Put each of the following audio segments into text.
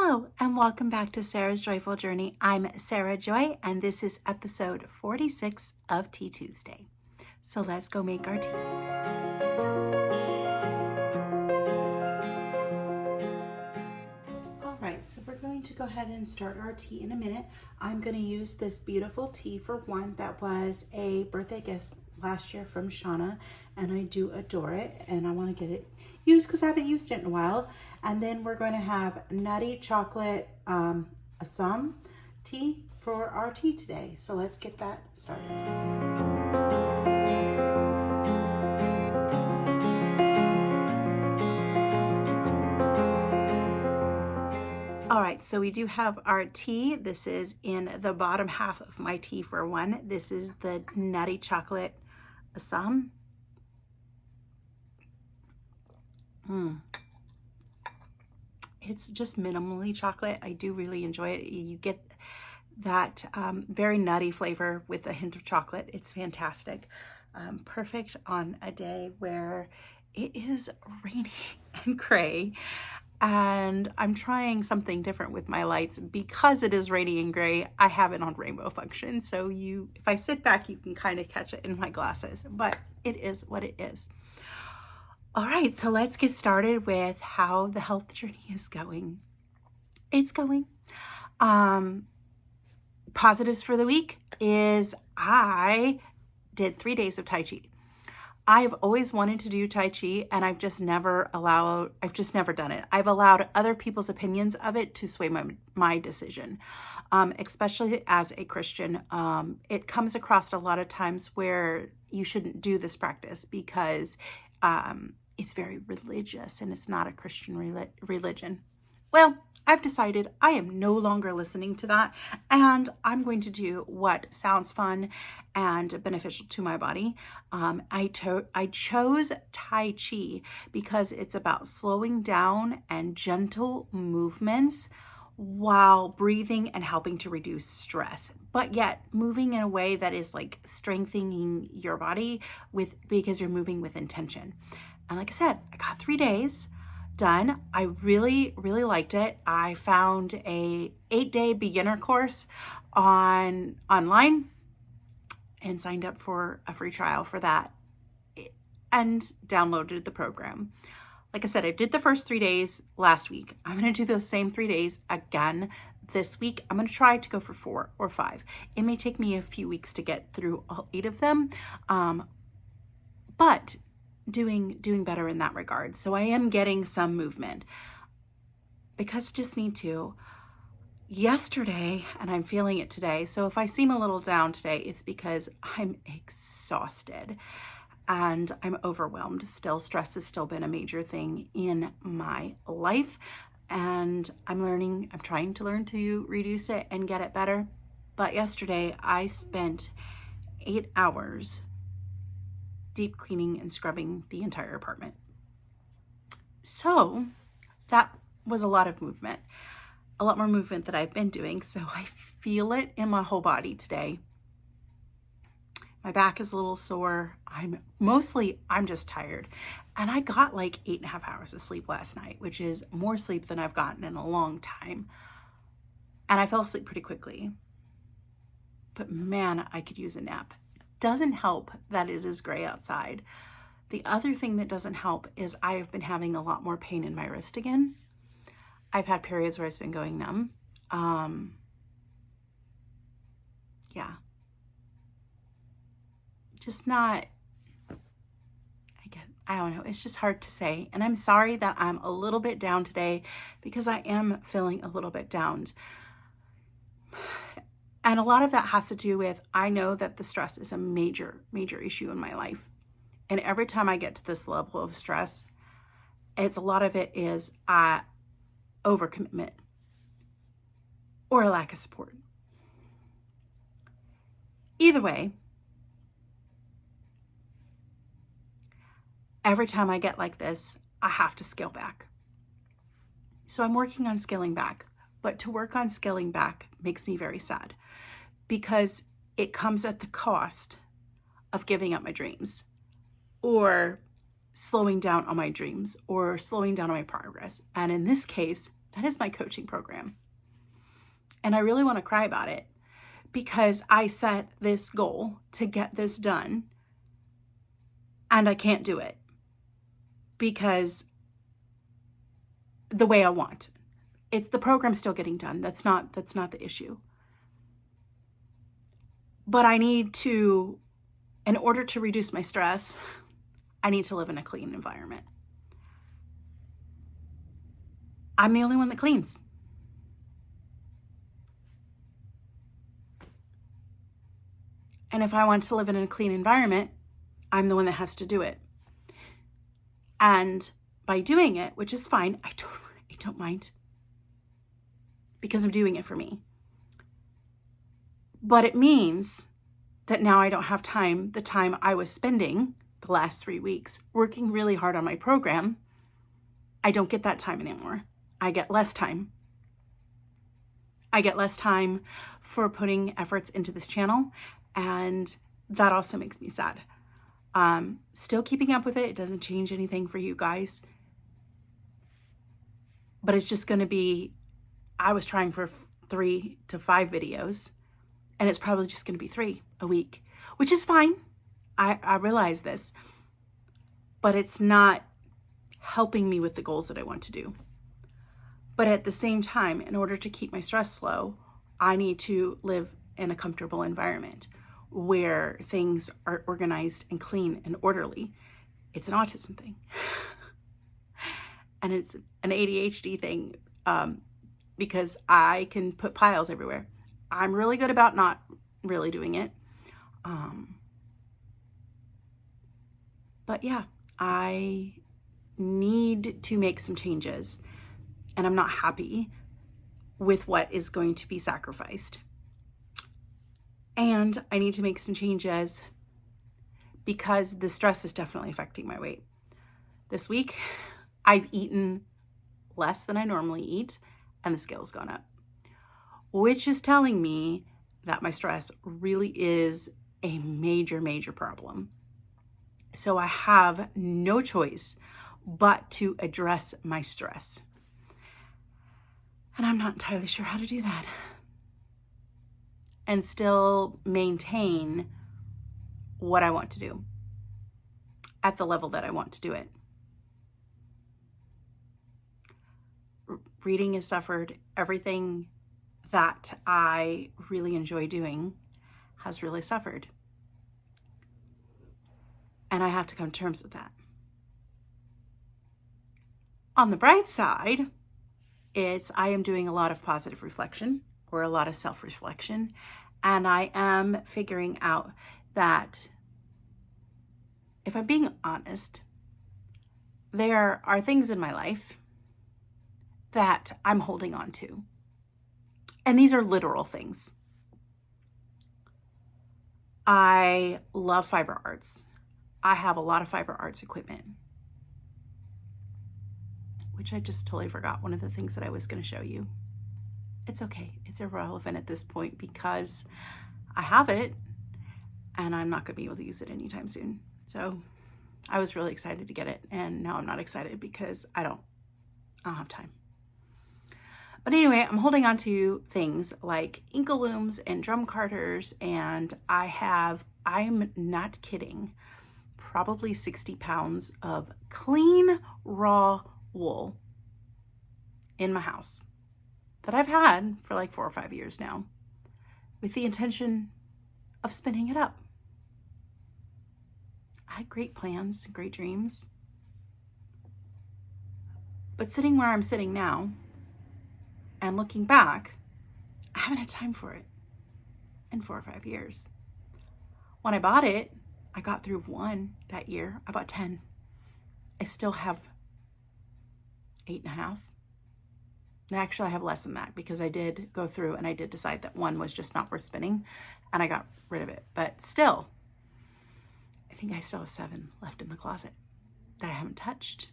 Hello and welcome back to Sarah's Joyful Journey. I'm Sarah Joy and this is episode 46 of Tea Tuesday. So let's go make our tea. All right, so we're going to go ahead and start our tea in a minute. I'm going to use this beautiful tea for one that was a birthday gift last year from Shauna, and I do adore it and I want to get it used because I haven't used it in a while. And then we're going to have nutty chocolate Assam tea for our tea today. So let's get that started. All right, so we do have our tea. This is in the bottom half of my tea for one. This is the nutty chocolate Assam. It's just minimally chocolate. I do really enjoy it. You get that very nutty flavor with a hint of chocolate. It's fantastic. Perfect on a day where it is rainy and gray. And I'm trying something different with my lights because it is rainy and gray. I have it on rainbow function. So if I sit back, you can kind of catch it in my glasses, but it is what it is. All right, so let's get started with how the health journey is going. It's going. Positives for the week is I did 3 days of Tai Chi. I've always wanted to do Tai Chi and I've just never done it. I've allowed other people's opinions of it to sway my decision, especially as a Christian. It comes across a lot of times where you shouldn't do this practice because it's very religious and it's not a Christian religion. Well, I've decided I am no longer listening to that and I'm going to do what sounds fun and beneficial to my body. I chose Tai Chi because it's about slowing down and gentle movements while breathing and helping to reduce stress, but yet moving in a way that is like strengthening your body because you're moving with intention. And like I said, I got 3 days done. I really, really liked it. I found a 8-day beginner course online and signed up for a free trial for that and downloaded the program. Like I said, I did the first 3 days last week. I'm going to do those same 3 days again this week. I'm going to try to go for 4 or 5. It may take me a few weeks to get through all 8 of them, but doing better in that regard. So I am getting some movement because I just need to. Yesterday, and I'm feeling it today. So if I seem a little down today, it's because I'm exhausted and I'm overwhelmed. Still, stress has still been a major thing in my life. And I'm trying to learn to reduce it and get it better. But yesterday I spent 8 hours deep cleaning and scrubbing the entire apartment. So that was a lot of movement, a lot more movement that I've been doing. So I feel it in my whole body today. My back is a little sore. I'm just tired. And I got like 8.5 hours of sleep last night, which is more sleep than I've gotten in a long time. And I fell asleep pretty quickly. But man, I could use a nap. Doesn't help that it is gray outside. The other thing that doesn't help is I have been having a lot more pain in my wrist again. I've had periods where it's been going numb. Yeah. Just not, I don't know. It's just hard to say. And I'm sorry that I'm a little bit down today because I am feeling a little bit down. And a lot of that has to do with, I know that the stress is a major, major issue in my life. And every time I get to this level of stress, a lot of it is overcommitment or a lack of support. Either way, every time I get like this, I have to scale back. So I'm working on scaling back. But to work on scaling back makes me very sad because it comes at the cost of giving up my dreams or slowing down on my dreams or slowing down on my progress. And in this case, That is my coaching program. And I really want to cry about it because I set this goal to get this done and I can't do it because the way I want. It's the program still getting done. That's not the issue. But I need to, in order to reduce my stress, I need to live in a clean environment. I'm the only one that cleans. And if I want to live in a clean environment, I'm the one that has to do it. And by doing it, which is fine, I don't mind, because I'm doing it for me. But it means that now I don't have time, the time I was spending the last 3 weeks working really hard on my program. I don't get that time anymore. I get less time. I get less time for putting efforts into this channel, and that also makes me sad. Still keeping up with it. It doesn't change anything for you guys. But it's just going to be, I was trying for 3 to 5 videos, and it's probably just going to be 3 a week, which is fine. I realize this, but it's not helping me with the goals that I want to do. But at the same time, in order to keep my stress low, I need to live in a comfortable environment where things are organized and clean and orderly. It's an autism thing. And it's an ADHD thing because I can put piles everywhere. I'm really good about not really doing it. But yeah, I need to make some changes, and I'm not happy with what is going to be sacrificed. And I need to make some changes because the stress is definitely affecting my weight. This week, I've eaten less than I normally eat, and the scale's gone up, which is telling me that my stress really is a major, major problem. So I have no choice but to address my stress. And I'm not entirely sure how to do that and still maintain what I want to do at the level that I want to do it. Reading has suffered. Everything that I really enjoy doing has really suffered. And I have to come to terms with that. On the bright side, I am doing a lot of positive reflection or a lot of self-reflection. And I am figuring out that, if I'm being honest, there are things in my life that I'm holding on to. And these are literal things. I love fiber arts. I have a lot of fiber arts equipment, which I just totally forgot one of the things that I was going to show you. It's okay. It's irrelevant at this point because I have it and I'm not going to be able to use it anytime soon. So I was really excited to get it, and now I'm not excited because I don't have time. But anyway, I'm holding on to things like Inca looms and drum carters, and I'm not kidding, probably 60 pounds of clean, raw wool in my house that I've had for like 4 or 5 years now, with the intention of spinning it up. I had great plans, great dreams. But sitting where I'm sitting now and looking back, I haven't had time for it in 4 or 5 years. When I bought it, I got through 1 that year. I bought 10. I still have 8.5. And actually, I have less than that because I did go through and I did decide that 1 was just not worth spinning, and I got rid of it. But still, I think I still have 7 left in the closet that I haven't touched,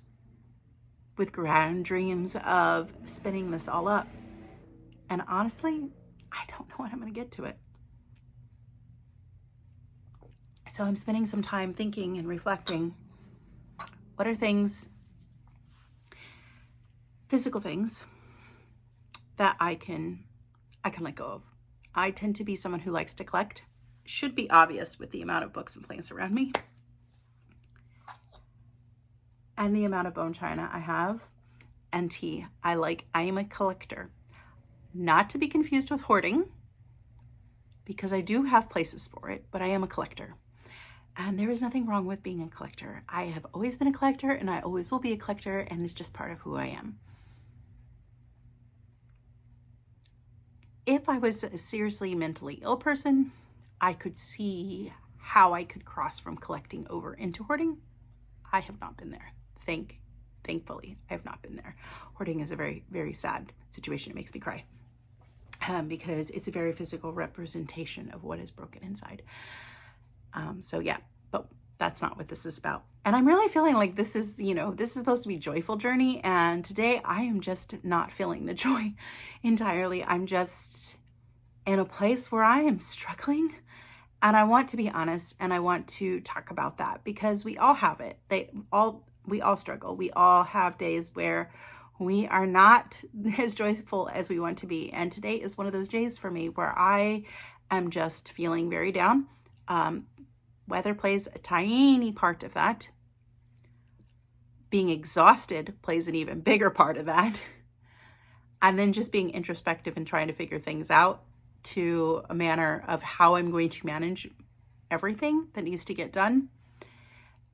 with grand dreams of spinning this all up. And honestly, I don't know when I'm going to get to it. So I'm spending some time thinking and reflecting. What are things, physical things, that I can let go of. I tend to be someone who likes to collect. Should be obvious with the amount of books and plants around me and the amount of bone china I have and tea. I am a collector. Not to be confused with hoarding, because I do have places for it, but I am a collector. And there is nothing wrong with being a collector. I have always been a collector and I always will be a collector, and it's just part of who I am. If I was a seriously mentally ill person, I could see how I could cross from collecting over into hoarding. I have not been there. Thankfully, I have not been there. Hoarding is a very, very sad situation. It makes me cry because it's a very physical representation of what is broken inside. So yeah, but that's not what this is about. And I'm really feeling like this is supposed to be a joyful journey. And today I am just not feeling the joy entirely. I'm just in a place where I am struggling. And I want to be honest, and I want to talk about that because we all have it. We all struggle. We all have days where we are not as joyful as we want to be. And today is one of those days for me where I am just feeling very down. Weather plays a tiny part of that. Being exhausted plays an even bigger part of that. And then just being introspective and trying to figure things out to a manner of how I'm going to manage everything that needs to get done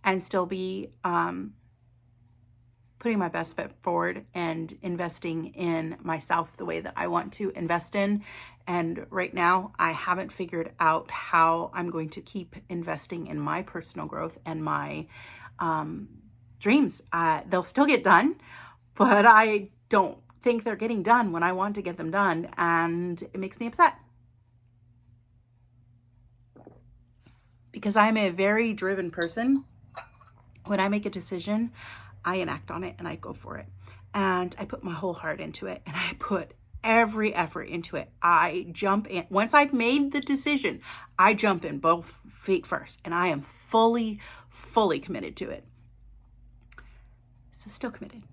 and still be putting my best foot forward and investing in myself the way that I want to invest in. And right now, I haven't figured out how I'm going to keep investing in my personal growth and my dreams. They'll still get done, but I don't think they're getting done when I want to get them done. And it makes me upset. Because I'm a very driven person. When I make a decision, I enact on it and I go for it. And I put my whole heart into it and I put every effort into it. I jump in. Once I've made the decision, I jump in both feet first and I am fully committed to it. So still committed,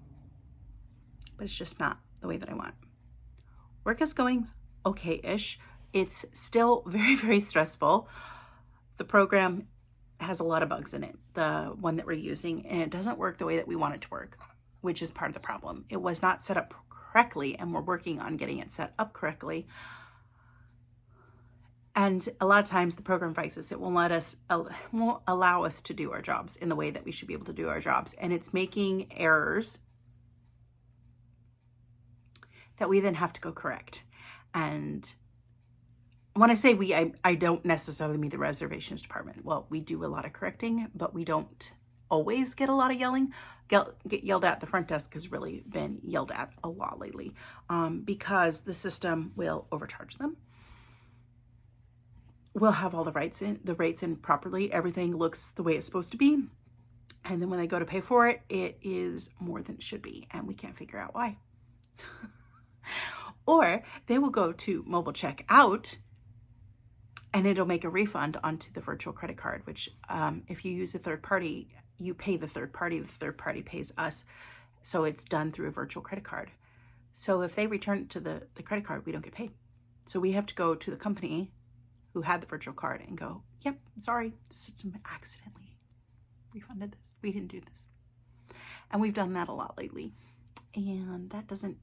but it's just not the way that I want. Work is going okay-ish. It's still very, very stressful. The program has a lot of bugs in it, the one that we're using, and it doesn't work the way that we want it to work, which is part of the problem. It was not set up correctly, and we're working on getting it set up correctly. And a lot of times the program fights us. It won't allow us to do our jobs in the way that we should be able to do our jobs. And it's making errors that we then have to go correct. And when I say we, I don't necessarily mean the reservations department. Well, we do a lot of correcting, but we don't always get a lot of yelling. Get yelled at. The front desk has really been yelled at a lot lately because the system will overcharge them. We'll have all the rates in properly. Everything looks the way it's supposed to be. And then when they go to pay for it, it is more than it should be. And we can't figure out why. Or they will go to mobile checkout and it'll make a refund onto the virtual credit card, which if you use a third party, you pay the third party pays us. So it's done through a virtual credit card. So if they return it to the credit card, we don't get paid. So we have to go to the company who had the virtual card and go, yep, sorry, the system accidentally refunded this. We didn't do this. And we've done that a lot lately. And that doesn't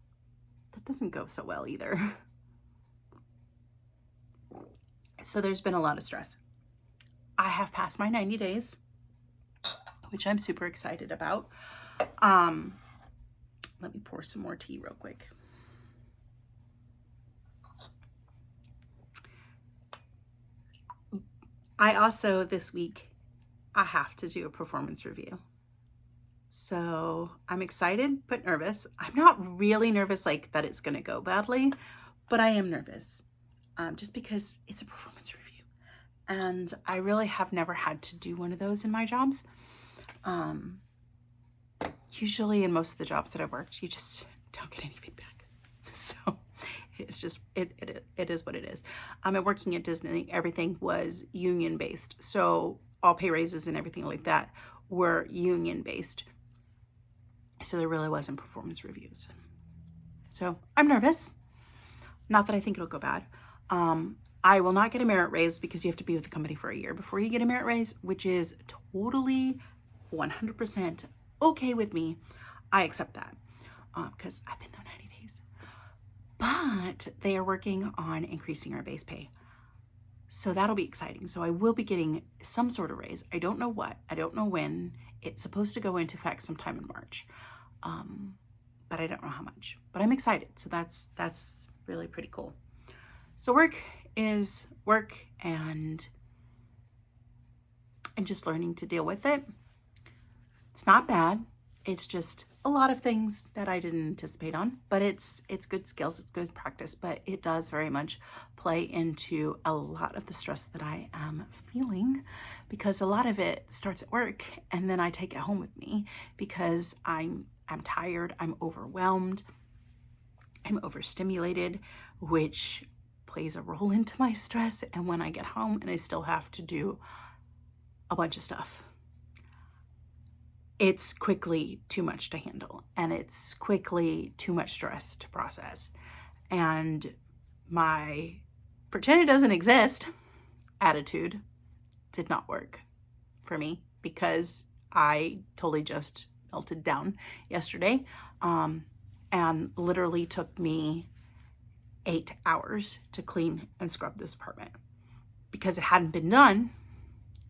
go so well either. So there's been a lot of stress. I have passed my 90 days, which I'm super excited about. Let me pour some more tea real quick. I also, this week, I have to do a performance review. So I'm excited, but nervous. I'm not really nervous like that it's going to go badly, but I am nervous just because it's a performance review. And I really have never had to do one of those in my jobs. Usually in most of the jobs that I've worked, you just don't get any feedback. So it's just, it is what it is. I'm working at Disney, everything was union based. So all pay raises and everything like that were union based. So there really wasn't performance reviews. So I'm nervous. Not that I think it'll go bad. I will not get a merit raise because you have to be with the company for a year before you get a merit raise, which is totally 100% okay with me. I accept that because I've been there 90 days. But they are working on increasing our base pay. So that'll be exciting. So I will be getting some sort of raise. I don't know what. I don't know when. It's supposed to go into effect sometime in March. But I don't know how much. But I'm excited. So that's really pretty cool. So work is work, and I'm just learning to deal with it. It's not bad. It's just a lot of things that I didn't anticipate on, but it's good skills, it's good practice, but it does very much play into a lot of the stress that I am feeling, because a lot of it starts at work and then I take it home with me because I'm tired, I'm overwhelmed, I'm overstimulated, which plays a role into my stress. And when I get home and I still have to do a bunch of stuff, it's quickly too much to handle, and it's quickly too much stress to process. And my pretend it doesn't exist attitude did not work for me, because I totally just melted down yesterday, and literally took me 8 hours to clean and scrub this apartment because it hadn't been done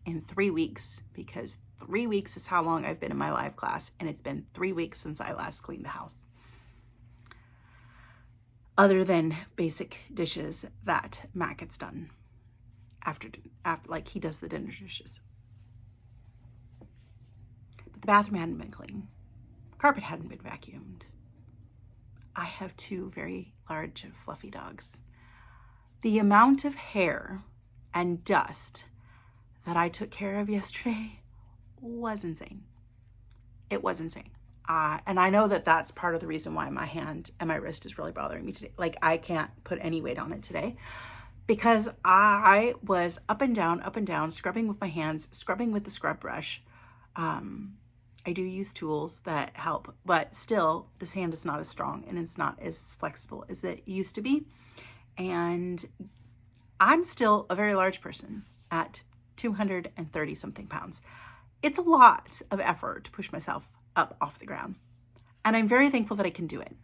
in 3 weeks, because 3 weeks is how long I've been in my live class, and it's been 3 weeks since I last cleaned the house. Other than basic dishes that Matt gets done after like he does the dinner dishes. But the bathroom hadn't been cleaned. Carpet hadn't been vacuumed. I have 2 very large fluffy dogs. The amount of hair and dust that I took care of yesterday was insane. It was insane. And I know that that's part of the reason why my hand and my wrist is really bothering me today. Like, I can't put any weight on it today because I was up and down, scrubbing with my hands, scrubbing with the scrub brush. I do use tools that help, but still this hand is not as strong and it's not as flexible as it used to be. And I'm still a very large person at 230 something pounds. It's a lot of effort to push myself up off the ground. And I'm very thankful that I can do it.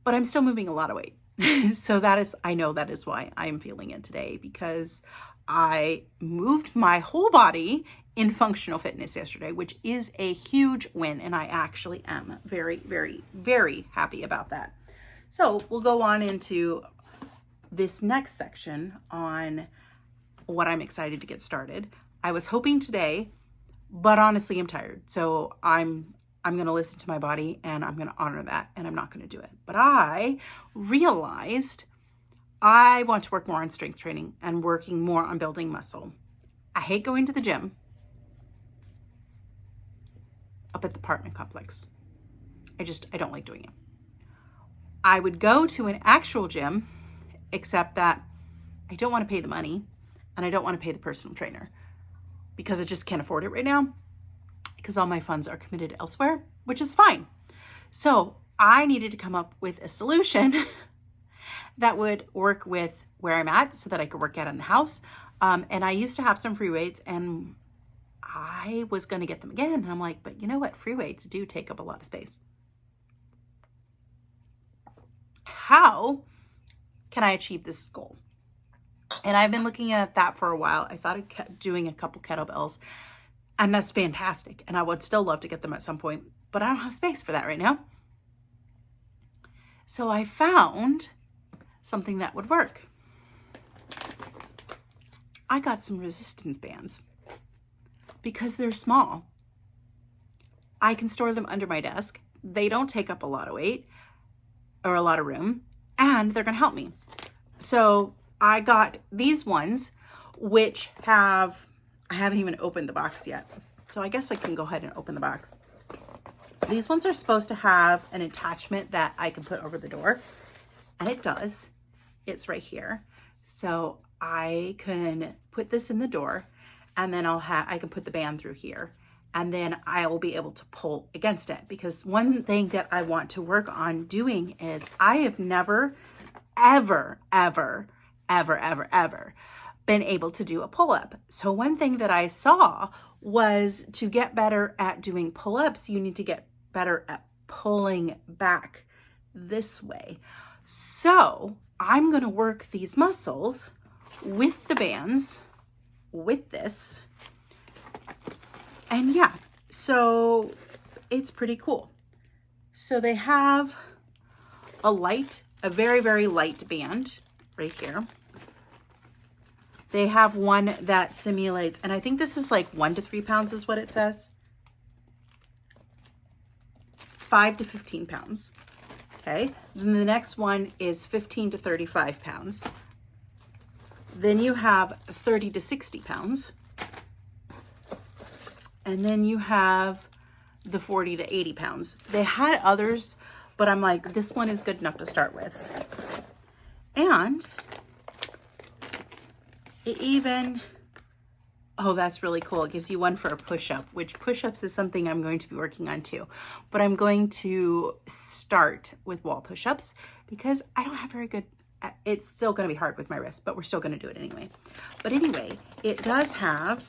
But I'm still moving a lot of weight. So I know that is why I'm feeling it today, because I moved my whole body in functional fitness yesterday, which is a huge win. And I actually am very, very, very happy about that. So we'll go on into this next section on what I'm excited to get started. I was hoping today, but honestly, I'm tired. So I'm going to listen to my body and I'm going to honor that, and I'm not going to do it. But I realized I want to work more on strength training and working more on building muscle. I hate going to the gym up at the apartment complex. I don't like doing it. I would go to an actual gym, except that I don't want to pay the money and I don't want to pay the personal trainer because I just can't afford it right now because all my funds are committed elsewhere, which is fine. So I needed to come up with a solution that would work with where I'm at so that I could work out in the house. And I used to have some free weights and I was going to get them again. And I'm like, but you know what? Free weights do take up a lot of space. How can I achieve this goal? And I've been looking at that for a while. I thought of doing a couple kettlebells, and that's fantastic. And I would still love to get them at some point, but I don't have space for that right now. So I found something that would work. I got some resistance bands because they're small. I can store them under my desk. They don't take up a lot of weight or a lot of room, and they're going to help me. So I got these ones, which I haven't even opened the box yet. So I guess I can go ahead and open the box. These ones are supposed to have an attachment that I can put over the door, and it does. It's right here. So I can put this in the door, and then I can put the band through here, and then I will be able to pull against it. Because one thing that I want to work on doing is I have never ever, ever, ever, ever, ever been able to do a pull-up. So one thing that I saw was to get better at doing pull-ups, you need to get better at pulling back this way. So I'm going to work these muscles with the bands, with this. And yeah, so it's pretty cool. So they have a very, very light band right here. They have one that simulates, and I think this is like 1 to 3 pounds is what it says. 5 to 15 pounds. Okay. Then the next one is 15 to 35 pounds. Then you have 30 to 60 pounds. And then you have the 40 to 80 pounds. They had others, but I'm like, this one is good enough to start with. And it even, oh, that's really cool. It gives you one for a push-up, which push-ups is something I'm going to be working on too. But I'm going to start with wall push-ups because I don't have very good, it's still going to be hard with my wrist, but we're still going to do it anyway. But anyway, it does have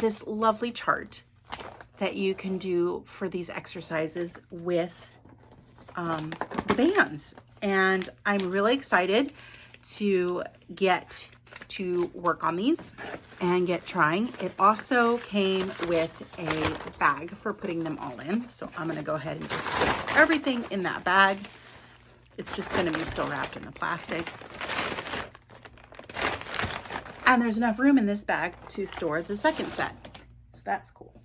this lovely chart that you can do for these exercises with the bands. And I'm really excited to get to work on these and get trying. It also came with a bag for putting them all in. So I'm going to go ahead and just stick everything in that bag. It's just going to be still wrapped in the plastic. And there's enough room in this bag to store the second set. So that's cool.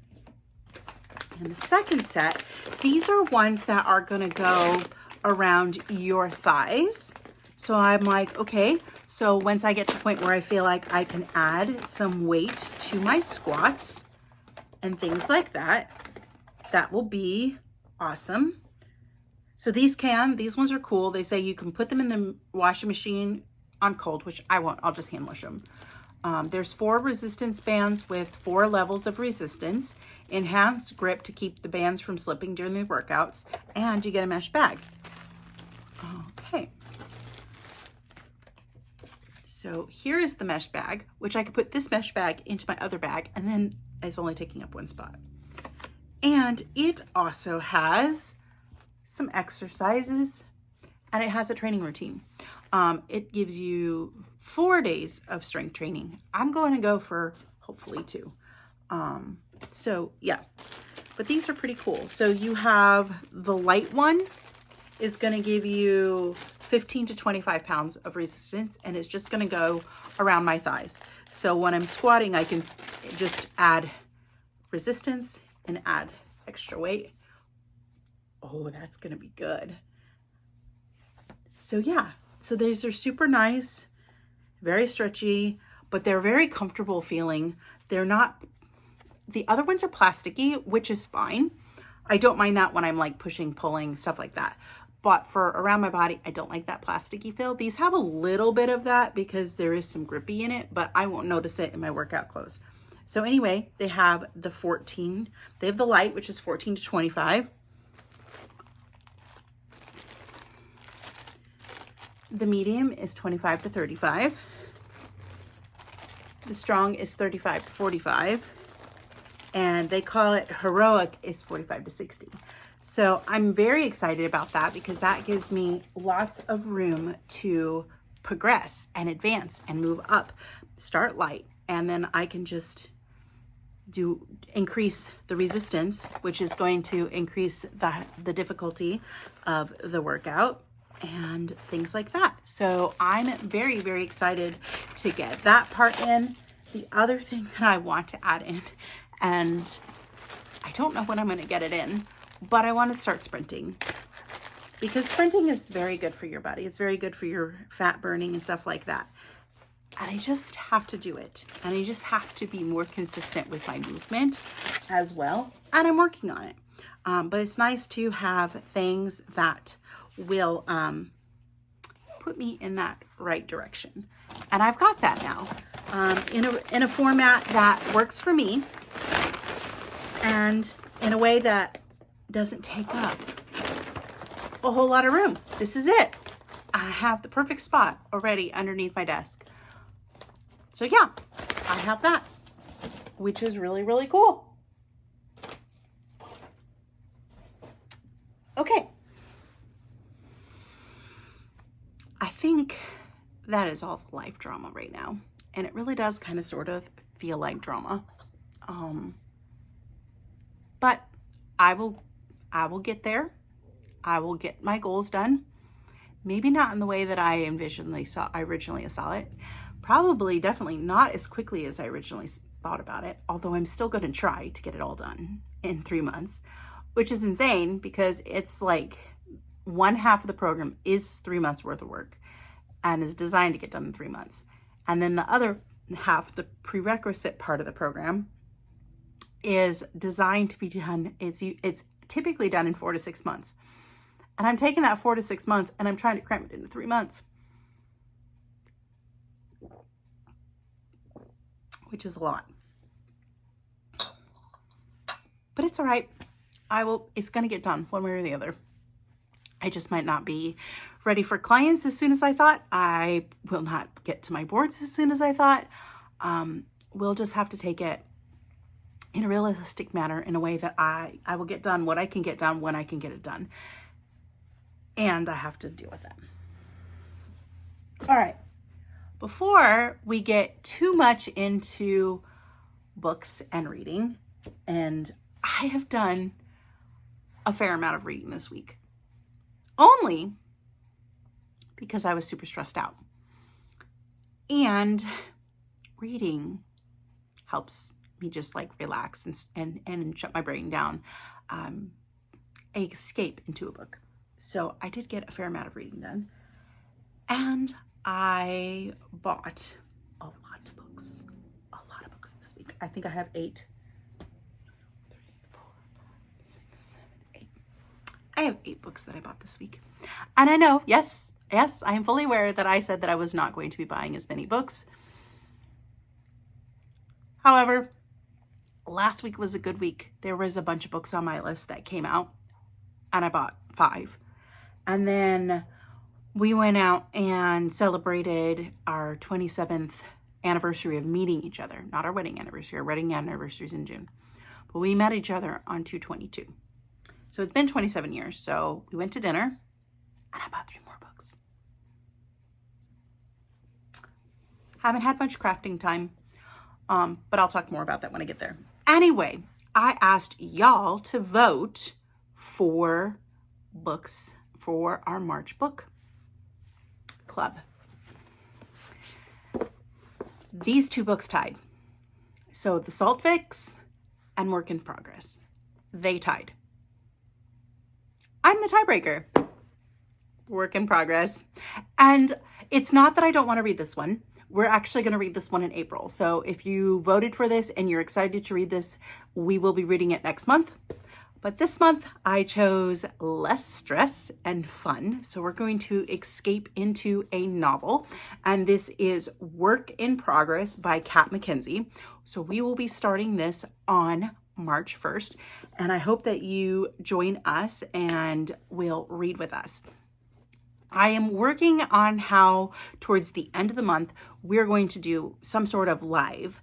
And the second set, these are ones that are going to go around your thighs. So I'm like, okay, so once I get to the point where I feel like I can add some weight to my squats and things like that, that will be awesome. So these ones are cool. They say you can put them in the washing machine on cold, which I won't, I'll just hand wash them. There's 4 resistance bands with 4 levels of resistance, enhanced grip to keep the bands from slipping during the workouts, and you get a mesh bag. Okay. So here is the mesh bag, which I could put this mesh bag into my other bag, and then it's only taking up one spot. And it also has some exercises, and it has a training routine. It gives you 4 days of strength training. I'm going to go for hopefully 2. So yeah, but these are pretty cool. So you have the light one is going to give you 15 to 25 pounds of resistance, and it's just going to go around my thighs. So when I'm squatting, I can just add resistance and add extra weight. Oh, that's going to be good. So yeah, so these are super nice, very stretchy, but they're very comfortable feeling. They're not, the other ones are plasticky, which is fine. I don't mind that when I'm like pushing, pulling, stuff like that. But for around my body, I don't like that plasticky feel. These have a little bit of that because there is some grippy in it, but I won't notice it in my workout clothes. So anyway, they have the 14. They have the light, which is 14 to 25. The medium is 25 to 35. The strong is 35 to 45. And they call it heroic is 45 to 60. So I'm very excited about that because that gives me lots of room to progress and advance and move up, start light, and then I can just increase the resistance, which is going to increase the difficulty of the workout and things like that. So I'm very, very excited to get that part in. The other thing that I want to add in, and I don't know when I'm going to get it in, but I want to start sprinting because sprinting is very good for your body. It's very good for your fat burning and stuff like that. And I just have to do it. And I just have to be more consistent with my movement as well. And I'm working on it. But it's nice to have things that will put me in that right direction. And I've got that now in a format that works for me and in a way that doesn't take up a whole lot of room. This is it. I have the perfect spot already underneath my desk. So yeah, I have that, which is really, really cool. Okay. I think that is all the life drama right now. And it really does kind of sort of feel like drama. But I will get there. I will get my goals done. Maybe not in the way that I originally saw it. Probably, definitely not as quickly as I originally thought about it. Although I'm still going to try to get it all done in 3 months, which is insane because it's like one half of the program is 3 months worth of work and is designed to get done in 3 months. And then the other half, the prerequisite part of the program, is designed to be done. It's typically done in 4 to 6 months. And I'm taking that 4 to 6 months and I'm trying to cram it into 3 months, which is a lot. But it's all right. It's going to get done one way or the other. I just might not be ready for clients as soon as I thought. I will not get to my boards as soon as I thought. We'll just have to take it in a realistic manner, in a way that I will get done what I can get done when I can get it done. And I have to deal with that. All right. Before we get too much into books and reading, and I have done a fair amount of reading this week, only because I was super stressed out. And reading helps me just like relax and shut my brain down. I escape into a book. So I did get a fair amount of reading done. And I bought a lot of books this week. I think I have 8. 3, 4, 5, 6, 7, 8. I have 8 books that I bought this week. And I know, yes, I am fully aware that I said that I was not going to be buying as many books. However, last week was a good week. There was a bunch of books on my list that came out, and I bought 5. And then we went out and celebrated our 27th anniversary of meeting each other. Not our wedding anniversary. Our wedding anniversary is in June. But we met each other on 2/22. So it's been 27 years. So we went to dinner, and I bought 3 more books. Haven't had much crafting time, but I'll talk more about that when I get there. Anyway, I asked y'all to vote for books for our March book club. These 2 books tied. So The Salt Fix and Work in Progress. They tied. I'm the tiebreaker. Work in Progress. And it's not that I don't want to read this one. We're actually going to read this one in April. So if you voted for this and you're excited to read this, we will be reading it next month. But this month I chose less stress and fun. So we're going to escape into a novel. And this is Work in Progress by Kat McKenzie. So we will be starting this on March 1st. And I hope that you join us and will read with us. I am working on how towards the end of the month, we're going to do some sort of live.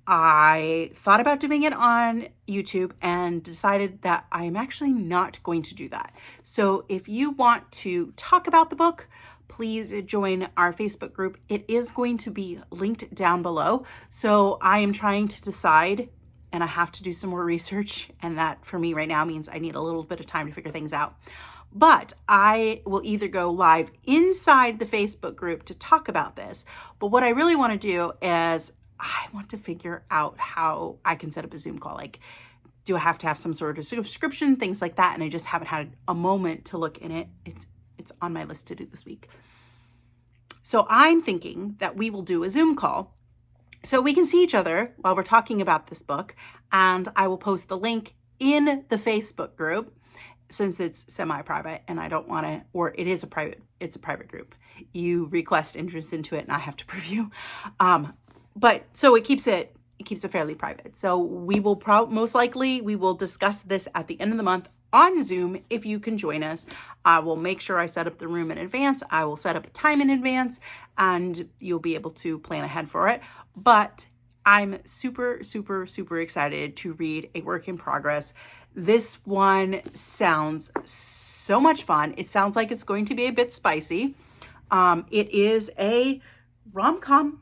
I thought about doing it on YouTube and decided that I am actually not going to do that. So if you want to talk about the book, please join our Facebook group. It is going to be linked down below. So I am trying to decide, and I have to do some more research. And that for me right now means I need a little bit of time to figure things out. But I will either go live inside the Facebook group to talk about this. But what I really want to do is I want to figure out how I can set up a Zoom call. Like, do I have to have some sort of subscription, things like that? And I just haven't had a moment to look in it. It's on my list to do this week. So I'm thinking that we will do a Zoom call so we can see each other while we're talking about this book. And I will post the link in the Facebook group since it's semi-private and I don't want to, or it's a private group. You request interest into it and I have to preview. But so it keeps it it keeps it fairly private. So we will most likely, we will discuss this at the end of the month on Zoom. If you can join us, I will make sure I set up the room in advance. I will set up a time in advance, and you'll be able to plan ahead for it. But I'm super, super, super excited to read a work in progress. This one sounds so much fun. It sounds like it's going to be a bit spicy. It is a rom-com,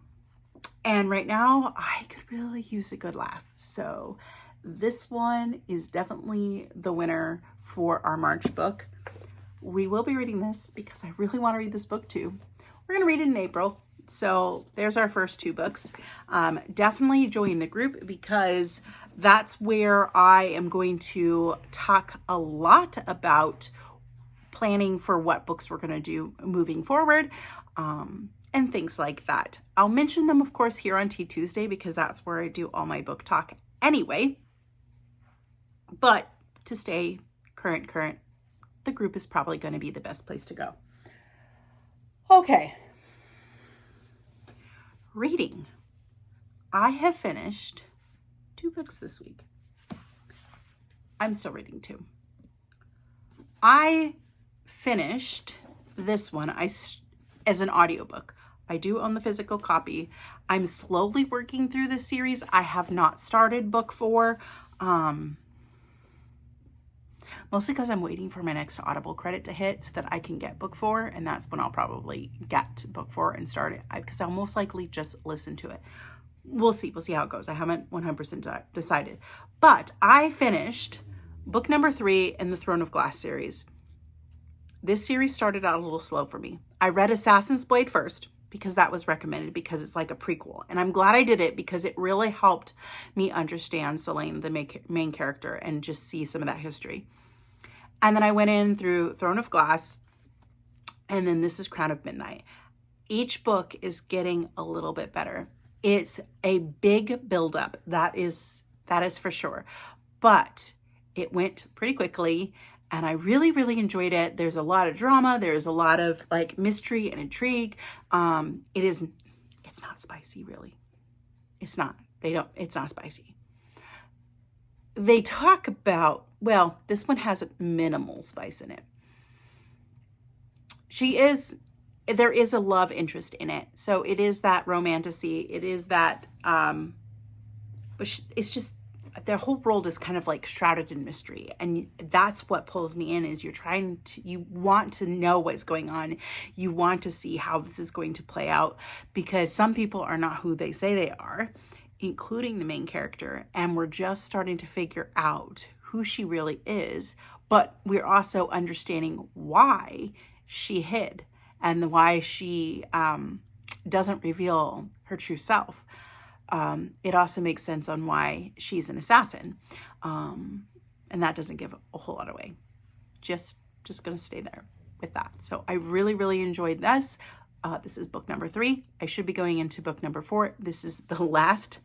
and right now I could really use a good laugh. So this one is definitely the winner for our March book. We will be reading this because I really want to read this book too. We're going to read it in April. So there's our first 2 books. Definitely join the group because that's where I am going to talk a lot about planning for what books we're going to do moving forward, and things like that. I'll mention them, of course, here on Tea Tuesday because that's where I do all my book talk anyway. But to stay current, the group is probably going to be the best place to go. Okay. Reading. I have finished 2 books this week. I'm still reading 2. I finished this one as an audiobook. I do own the physical copy. I'm slowly working through this series. I have not started book 4. Mostly because I'm waiting for my next Audible credit to hit so that I can get book 4, and that's when I'll probably get book 4 and start it, because I'll most likely just listen to it. We'll see how it goes. I haven't 100% decided, but I finished book number 3 in the Throne of Glass series. This series started out a little slow for me. I read Assassin's Blade first because that was recommended, because it's like a prequel, and I'm glad I did it because it really helped me understand Selene, the main character, and just see some of that history. And then I went in through Throne of Glass, and then this is Crown of Midnight. Each book is getting a little bit better. It's a big buildup, that is for sure. But it went pretty quickly, and I really, really enjoyed it. There's a lot of drama. There's a lot of like mystery and intrigue. It's not spicy, really. It's not. It's not spicy. They talk about, well, this one has minimal spice in it. There is a love interest in it. So it is that romantasy. It is that, but it's just, their whole world is kind of like shrouded in mystery. And that's what pulls me in, is you want to know what's going on. You want to see how this is going to play out, because some people are not who they say they are, including the main character. And we're just starting to figure out who she really is, but we're also understanding why she hid and why she doesn't reveal her true self. It also makes sense on why she's an assassin. And that doesn't give a whole lot away. Just going to stay there with that. So I really, really enjoyed this. This is book number 3. I should be going into book number 4. This is the last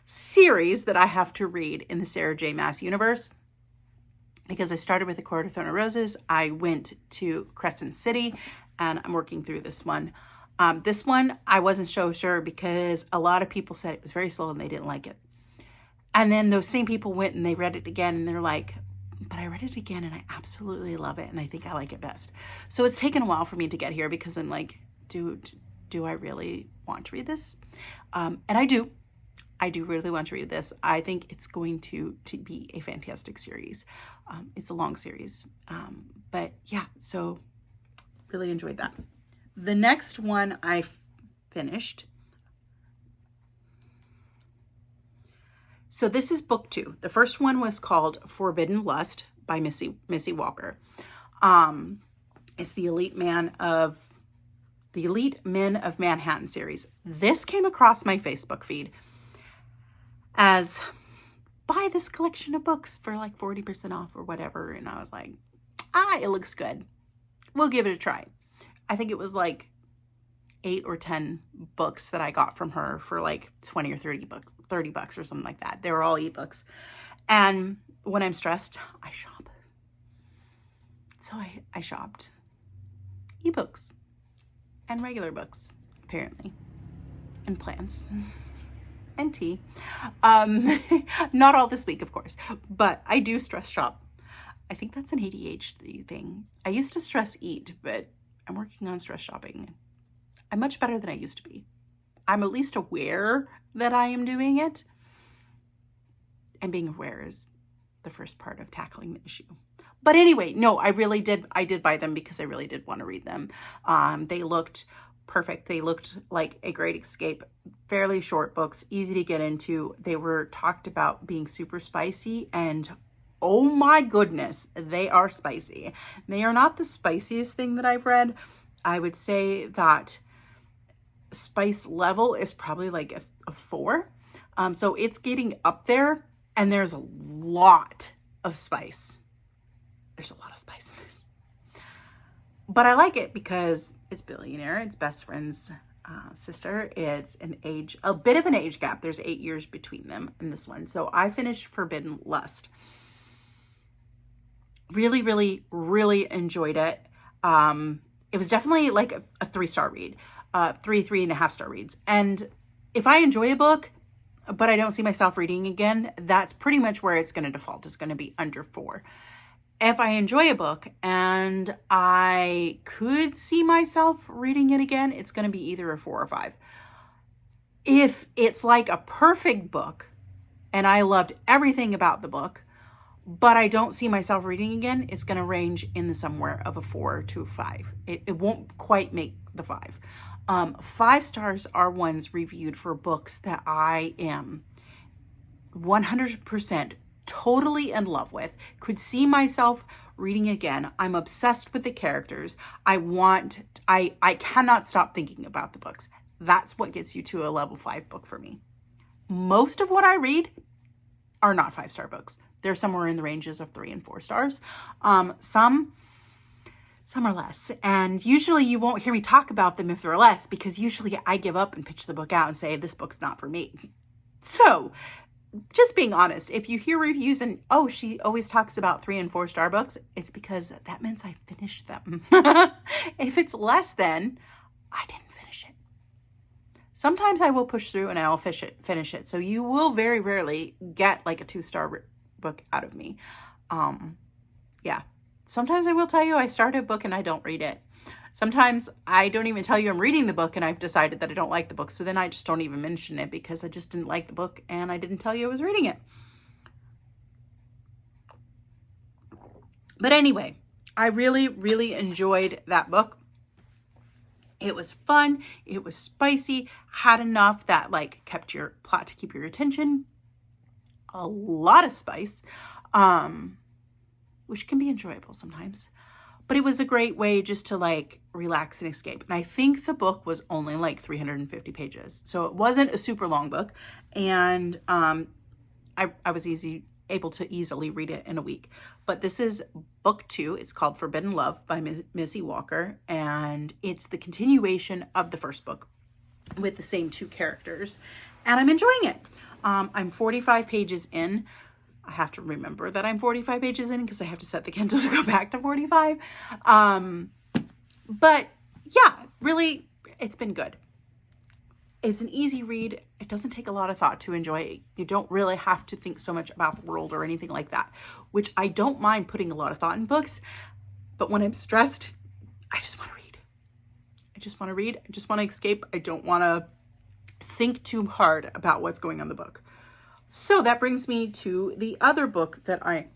series that I have to read in the Sarah J. Maas universe, because I started with A Court of Thorn and Roses. I went to Crescent City, and I'm working through this one. This one, I wasn't so sure because a lot of people said it was very slow and they didn't like it. And then those same people went and they read it again, and they're like, but I read it again and I absolutely love it, and I think I like it best. So it's taken a while for me to get here, because I'm like, do I really want to read this? And I do really want to read this. I think it's going to be a fantastic series. It's a long series. But yeah, so really enjoyed that. The next one I finished. So this is book 2. The first one was called Forbidden Lust by Missy Walker. It's the Elite Men of Manhattan series. This came across my Facebook feed as, buy this collection of books for like 40% off or whatever. And I was like, it looks good. We'll give it a try. I think it was like 8 or 10 books that I got from her for like 20 or 30 bucks or something like that. They were all ebooks. And when I'm stressed, I shop. So I shopped ebooks and regular books, apparently, and plants. and tea. Not all this week, of course, but I do stress shop. I think that's an ADHD thing. I used to stress eat, but I'm working on stress shopping. I'm much better than I used to be. I'm at least aware that I am doing it. And being aware is the first part of tackling the issue. But anyway, no, I did buy them because I really did want to read them. They looked perfect. They looked like a great escape. Fairly short books, easy to get into. They were talked about being super spicy, and oh my goodness, they are spicy. They are not the spiciest thing that I've read. I would say that spice level is probably like a 4. So it's getting up there, and there's a lot of spice. There's a lot of spice in this. But I like it because it's billionaire. It's best friend's sister. It's a bit of an age gap. There's 8 years between them in this one. So I finished Forbidden Lust. Really, really, really enjoyed it. It was definitely like a 3-star read, 3.5-star reads. And if I enjoy a book, but I don't see myself reading again, that's pretty much where it's going to default. It's going to be under 4. If I enjoy a book and I could see myself reading it again, it's going to be either a 4 or 5. If it's like a perfect book and I loved everything about the book, but I don't see myself reading again, it's going to range in the somewhere of a 4 to a 5. It won't quite make the 5. 5 stars are ones reviewed for books that I am 100% totally in love with, could see myself reading again. I'm obsessed with the characters. I cannot stop thinking about the books. That's what gets you to a level 5 book for me. Most of what I read are not 5-star books. They're somewhere in the ranges of 3 and 4 stars. Some are less. And usually you won't hear me talk about them if they're less, because usually I give up and pitch the book out and say, this book's not for me. So just being honest, if you hear reviews and, oh, she always talks about 3 and 4-star books, it's because that means I finished them. If it's less than, I didn't finish it. Sometimes I will push through and I'll finish it. So you will very rarely get like a 2-star book out of me. Yeah. Sometimes I will tell you I start a book and I don't read it. Sometimes I don't even tell you I'm reading the book and I've decided that I don't like the book. So then I just don't even mention it because I just didn't like the book and I didn't tell you I was reading it. But anyway, I really, really enjoyed that book. It was fun. It was spicy, had enough that like kept your plot to keep your attention. A lot of spice, which can be enjoyable sometimes. But it was a great way just to like relax and escape. And I think the book was only like 350 pages. So it wasn't a super long book. And I was able to easily read it in a week. But this is book 2. It's called Forbidden Love by Missy Walker. And it's the continuation of the first book with the same 2 characters. And I'm enjoying it. I'm 45 pages in. I have to remember that I'm 45 pages in because I have to set the Kindle to go back to 45. But yeah, really, it's been good. It's an easy read. It doesn't take a lot of thought to enjoy it. You don't really have to think so much about the world or anything like that, which I don't mind putting a lot of thought in books. But when I'm stressed, I just want to read. I just want to read. I just want to escape. I don't want to think too hard about what's going on in the book. So that brings me to the other book that I'm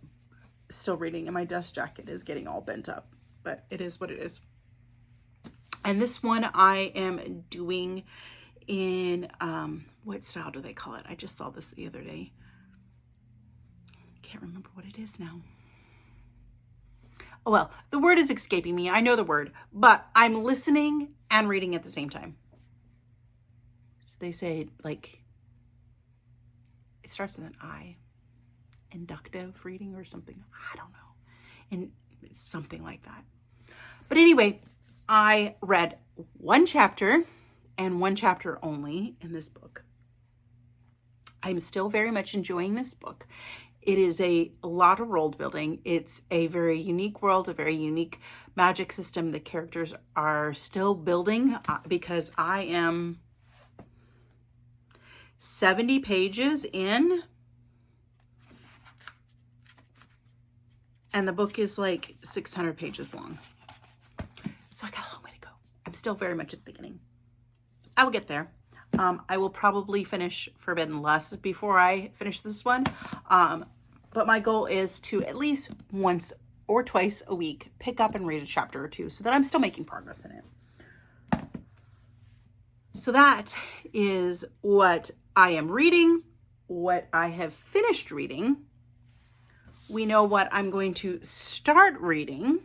still reading, and my dust jacket is getting all bent up, but it is what it is. And this one I am doing in, what style do they call it? I just saw this the other day. Can't remember what it is now. Oh, well, the word is escaping me. I know the word, but I'm listening and reading at the same time. So they say like, it starts with an I, inductive reading or something. I don't know. And something like that. But anyway, I read 1 chapter and 1 chapter only in this book. I'm still very much enjoying this book. It is a lot of world building. It's a very unique world, a very unique magic system. The characters are still building because I am 70 pages in. And the book is like 600 pages long. So I got a long way to go. I'm still very much at the beginning. I will get there. I will probably finish Forbidden Lust before I finish this one. But my goal is to at least once or twice a week pick up and read a chapter or two so that I'm still making progress in it. So that is what I am reading, what I have finished reading. We know what I'm going to start reading.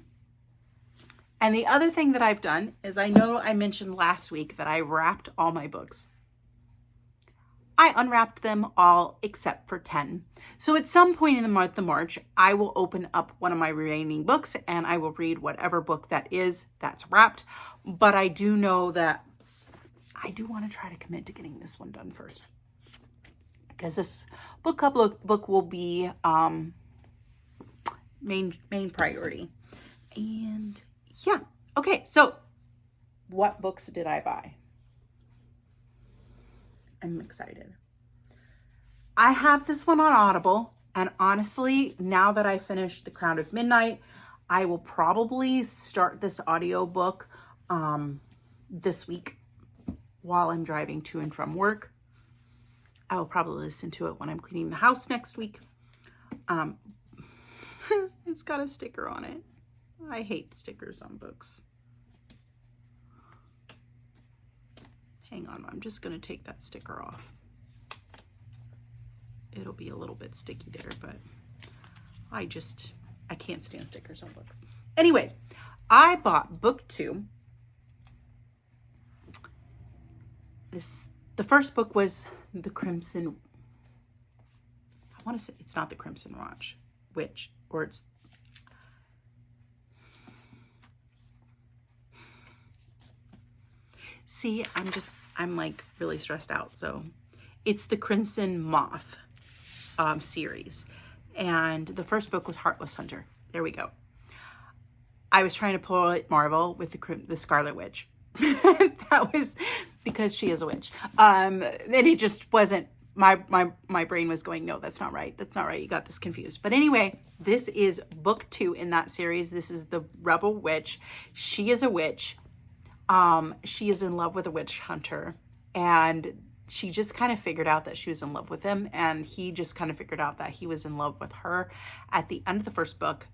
And the other thing that I've done is, I know I mentioned last week that I wrapped all my books. I unwrapped them all except for 10. So at some point in the month of March, I will open up one of my remaining books and I will read whatever book that is that's wrapped. But I do know that I do want to try to commit to getting this one done first, because this book will be main priority. And yeah, okay, so what books did I buy? I'm excited. I have this one on Audible, and honestly, now that I finished The Crown of Midnight, I will probably start this audiobook this week while I'm driving to and from work. I will probably listen to it when I'm cleaning the house next week. It's got a sticker on it. I hate stickers on books. Hang on, I'm just going to take that sticker off. It'll be a little bit sticky there, but I can't stand stickers on books. Anyway, I bought book 2. The first book was The Crimson, I want to say it's not The Crimson Witch, or it's, see, I'm like really stressed out. So it's the Crimson Moth series. And the first book was Heartless Hunter. There we go. I was trying to pull it Marvel with the Scarlet Witch. That was because she is a witch. And it just wasn't, my brain was going, no, that's not right. That's not right. You got this confused. But anyway, this is book 2 in that series. This is the Rebel Witch. She is a witch. She is in love with a witch hunter, and she just kind of figured out that she was in love with him, and he just kind of figured out that he was in love with her. At the end of the first book,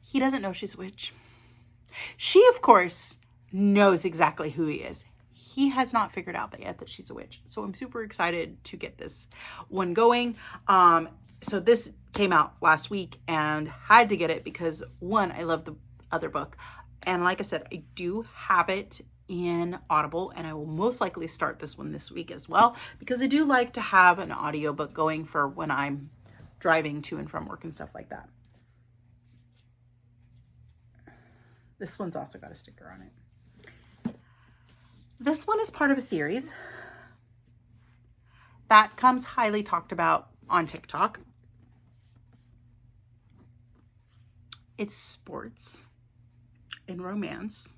he doesn't know she's a witch. She, of course, knows exactly who he is. He has not figured out that yet that she's a witch. So I'm super excited to get this one going. So this came out last week and had to get it because, one, I love the other book. And like I said, I do have it in Audible, and I will most likely start this one this week as well, because I do like to have an audiobook going for when I'm driving to and from work and stuff like that. This one's also got a sticker on it. This one is part of a series that comes highly talked about on TikTok. It's sports and romance.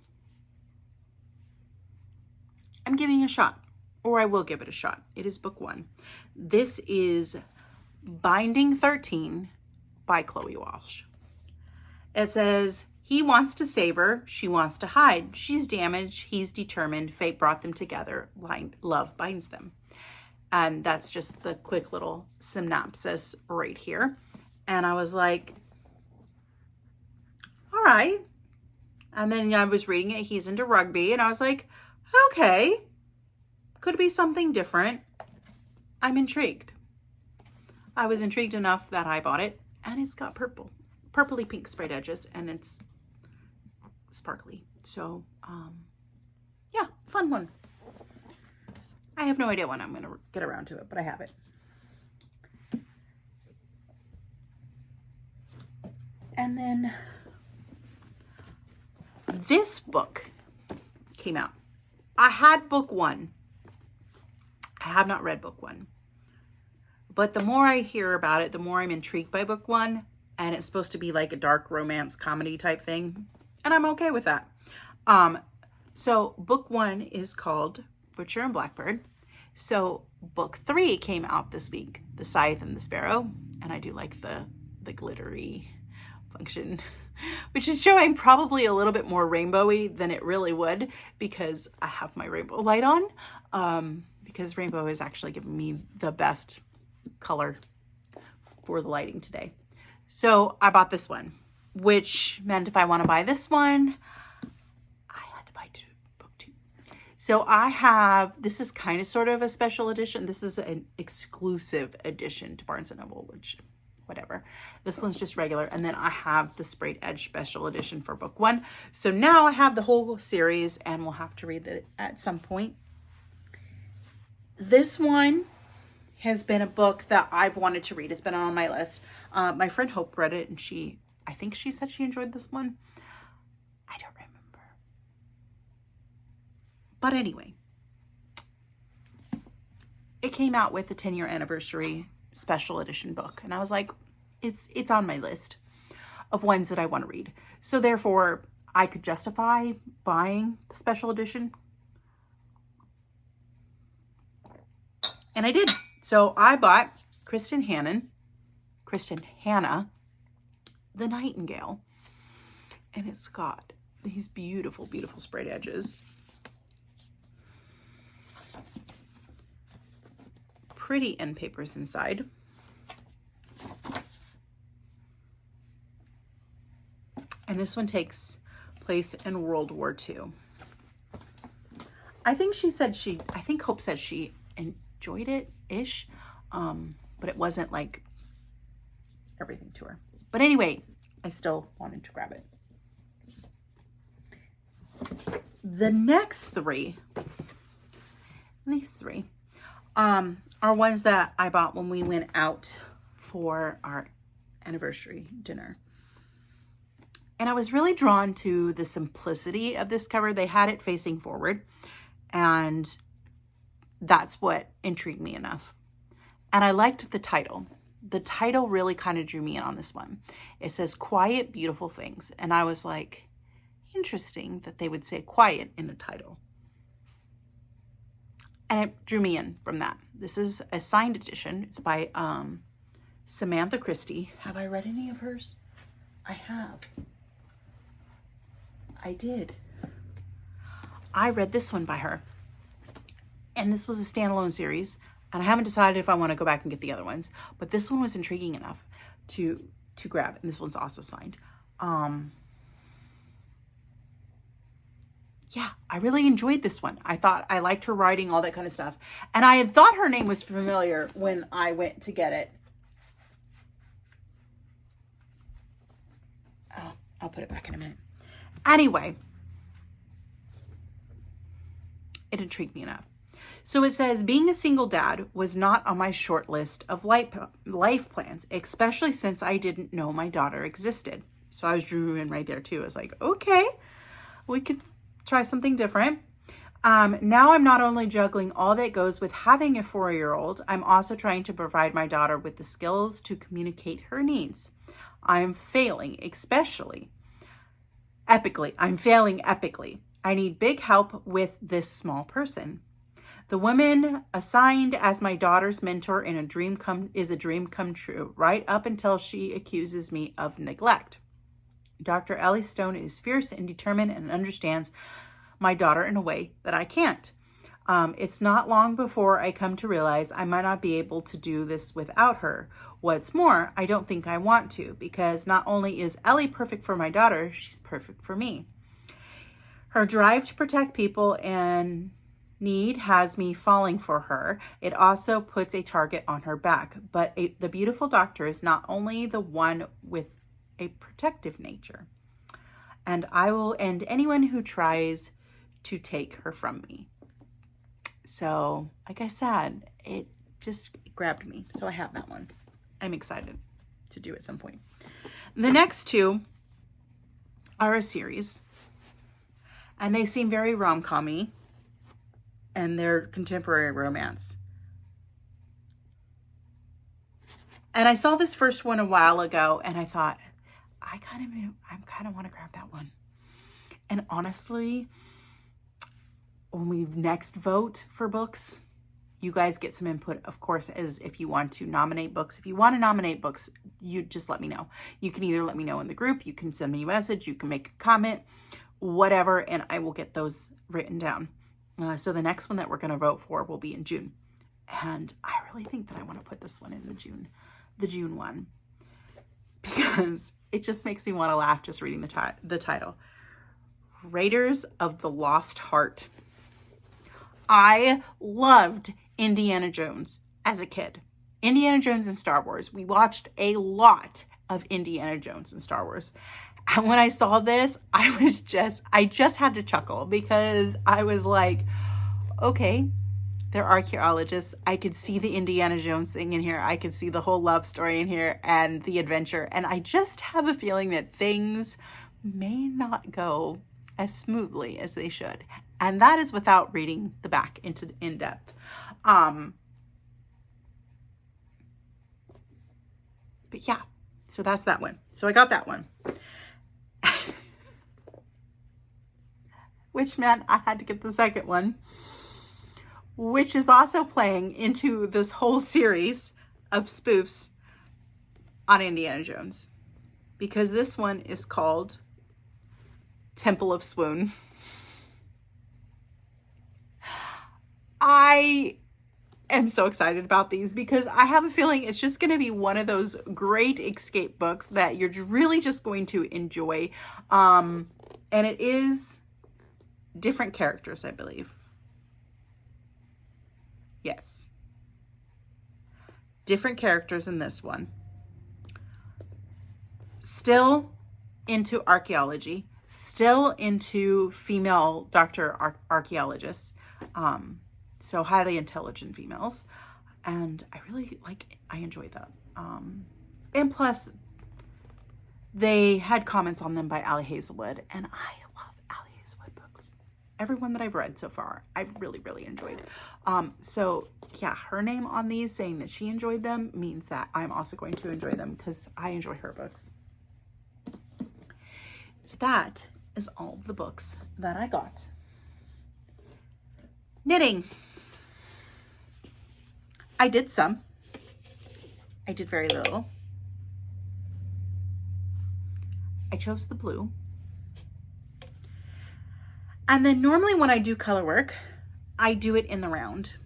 I'm giving it a shot, or I will give it a shot. It is book 1. This is Binding 13 by Chloe Walsh. It says, he wants to save her. She wants to hide. She's damaged. He's determined. Fate brought them together. Love binds them. And that's just the quick little synopsis right here. And I was like, all right. And then I was reading it. He's into rugby. And I was like, okay, could be something different. I'm intrigued. I was intrigued enough that I bought it. And it's got purpley pink sprayed edges. And it's sparkly. So, yeah, fun one. I have no idea when I'm going to get around to it, but I have it. And then this book came out. I had book 1. I have not read book 1. But the more I hear about it, the more I'm intrigued by book 1. And it's supposed to be like a dark romance comedy type thing. And I'm okay with that. So book 1 is called Butcher and Blackbird. So book 3 came out this week, The Scythe and the Sparrow. And I do like the glittery function, which is showing probably a little bit more rainbowy than it really would because I have my rainbow light on, because rainbow is actually giving me the best color for the lighting today. So I bought this one, which meant if I want to buy this one, I had to buy book 2. So I have, this is kind of sort of a special edition. This is an exclusive edition to Barnes & Noble, which whatever. This one's just regular. And then I have the Sprayed Edge special edition for book 1. So now I have the whole series and we'll have to read it at some point. This one has been a book that I've wanted to read. It's been on my list. My friend Hope read it and I think she said she enjoyed this one. I don't remember. But anyway, it came out with the 10-year anniversary special edition book. And I was like, it's on my list of ones that I want to read. So therefore, I could justify buying the special edition. And I did. So I bought Kristen Hanna, The Nightingale. And it's got these beautiful, beautiful sprayed edges. Pretty end papers inside. And this one takes place in World War II. I think Hope said she enjoyed it-ish, but it wasn't like everything to her. But anyway, I still wanted to grab it. The next 3, these 3, are ones that I bought when we went out for our anniversary dinner. And I was really drawn to the simplicity of this cover. They had it facing forward, and that's what intrigued me enough. And I liked the title. The title really kind of drew me in on this one. It says Quiet, Beautiful Things. And I was like, interesting that they would say quiet in the title. And it drew me in from that. This is a signed edition. It's by Samantha Christie. Have I read any of hers? I have. I did. I read this one by her. And this was a standalone series. And I haven't decided if I want to go back and get the other ones. But this one was intriguing enough to grab. And this one's also signed. Yeah, I really enjoyed this one. I liked her writing, all that kind of stuff. And I had thought her name was familiar when I went to get it. Oh, I'll put it back in a minute. Anyway, it intrigued me enough. So it says, being a single dad was not on my short list of life plans, especially since I didn't know my daughter existed. So I was drew in right there too. I was like, okay, we could try something different. Now I'm not only juggling all that goes with having a 4-year-old, I'm also trying to provide my daughter with the skills to communicate her needs. I'm failing epically. I need big help with this small person. The woman assigned as my daughter's mentor is a dream come true, right up until she accuses me of neglect. Dr. Ellie Stone is fierce and determined and understands my daughter in a way that I can't. It's not long before I come to realize I might not be able to do this without her. What's more, I don't think I want to, because not only is Ellie perfect for my daughter, she's perfect for me. Her drive to protect people in need has me falling for her. It also puts a target on her back. But the beautiful doctor is not only the one with a protective nature, and I will end anyone who tries to take her from me. So, like I said, it just grabbed me. So I have that one. I'm excited to do at some point. The next 2 are a series, and they seem very rom-com-y, and they're contemporary romance. And I saw this first one a while ago, and I thought, I kind of want to grab that one. And honestly, when we next vote for books, you guys get some input, of course, as if you want to nominate books. If you want to nominate books, you just let me know. You can either let me know in the group, you can send me a message, you can make a comment, whatever, and I will get those written down. So the next one that we're going to vote for will be in June. And I really think that I want to put this one in the June one, because it just makes me want to laugh just reading the title. Raiders of the Lost Heart. I loved Indiana Jones as a kid. Indiana Jones and Star Wars. We watched a lot of Indiana Jones and Star Wars. And when I saw this, I just had to chuckle, because I was like, okay, they're archaeologists. I could see the Indiana Jones thing in here. I could see the whole love story in here and the adventure. And I just have a feeling that things may not go as smoothly as they should. And that is without reading the back in depth. But yeah, so that's that one. So I got that one. Which meant I had to get the second one, which is also playing into this whole series of spoofs on Indiana Jones, because this one is called Temple of Swoon. I am so excited about these, because I have a feeling it's just going to be one of those great escape books that you're really just going to enjoy. And it is different characters, I believe. Yes. Different characters in this one. Still into archaeology. Still into female doctor archaeologists. So highly intelligent females. And I enjoyed that. And plus, they had comments on them by Allie Hazelwood. And I love Allie Hazelwood books. Every one that I've read so far, I've really, really enjoyed. So yeah, her name on these saying that she enjoyed them means that I'm also going to enjoy them, because I enjoy her books. So that is all of the books that I got. Knitting. I did some. I did very little. I chose the blue. And then normally when I do color work, I do it in the round.